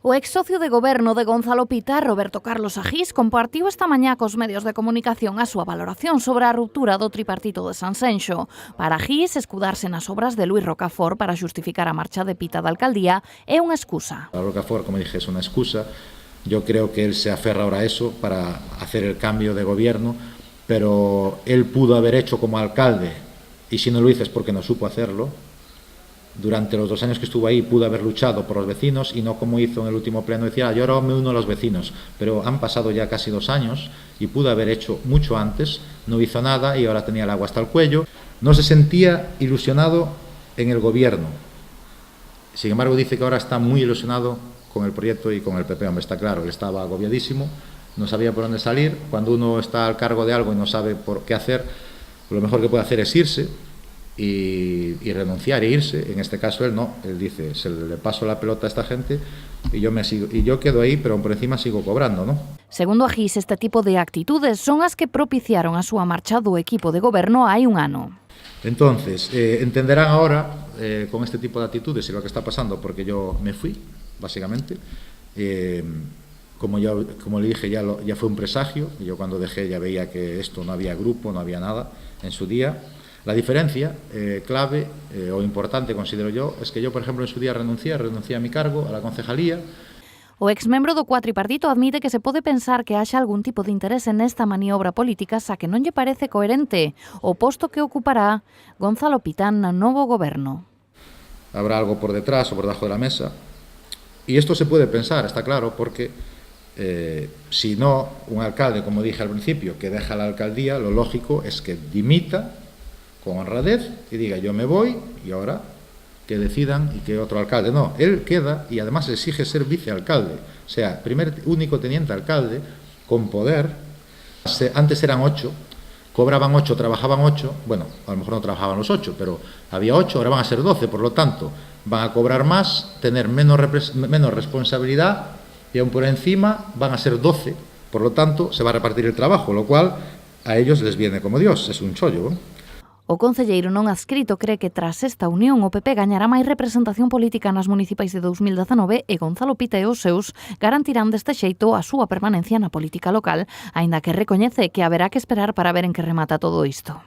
O ex socio de goberno de Gonzalo Pita, Roberto Carlos Agís, compartiu esta mañá cos medios de comunicación a súa valoración sobre a ruptura do tripartito de Sanxenxo. Para Agís, escudarse nas obras de Luis Rocafort para xustificar a marcha de Pita da alcaldía é unha excusa. A Rocafort, como dije, es una excusa. Yo creo que él se aferra ahora a eso para hacer el cambio de gobierno, pero él pudo haber hecho como alcalde, y si no lo hizo es porque no supo hacerlo. Durante los 2 años que estuvo ahí pudo haber luchado por los vecinos y no como hizo en el último pleno, decía, yo ahora me uno a los vecinos, pero han pasado ya casi 2 años y pudo haber hecho mucho antes, no hizo nada y ahora tenía el agua hasta el cuello. No se sentía ilusionado en el gobierno, sin embargo dice que ahora está muy ilusionado con el proyecto y con el PP. Hombre, está claro, él estaba agobiadísimo, no sabía por dónde salir. Cuando uno está al cargo de algo y no sabe por qué hacer, lo mejor que puede hacer es irse y renunciar e irse. En este caso él no, él dice, se le paso la pelota a esta gente y yo quedo aí, pero por encima sigo cobrando, ¿no? Segundo Agís, este tipo de actitudes son as que propiciaron a súa marcha do equipo de goberno hai un ano. Entonces, entenderán ahora con este tipo de actitudes y lo que está pasando, porque yo me fui, básicamente. Como le dije, ya fue un presagio. Yo cuando dejé ya veía que esto no había grupo, no había nada en su día. La diferencia clave o importante, considero yo, es que yo, por ejemplo, en su día renuncié a mi cargo, a la concejalía. O exmembro do cuatripartito admite que se pode pensar que haxa algún tipo de interese nesta maniobra política xa que non lle parece coherente o posto que ocupará Gonzalo Pita no novo goberno. Habrá algo por detrás o por debajo de la mesa. Y esto se puede pensar, está claro, porque si no, un alcalde, como dije al principio, que deja la alcaldía, lo lógico es que dimita con honradez y diga yo me voy y ahora que decidan y que otro alcalde. No, él queda y además exige ser vicealcalde, o sea, único teniente alcalde con poder. Antes eran 8, cobraban 8, trabajaban 8, bueno, a lo mejor no trabajaban los 8, pero había 8, ahora van a ser 12, por lo tanto van a cobrar más, tener menos responsabilidad y aún por encima van a ser 12, por lo tanto se va a repartir el trabajo, lo cual a ellos les viene como Dios, es un chollo, ¿no? O concelleiro non adscrito cree que tras esta unión o PP gañará máis representación política nas municipais de 2019 e Gonzalo Pita e os seus garantirán deste xeito a súa permanencia na política local, aínda que recoñece que haberá que esperar para ver en que remata todo isto.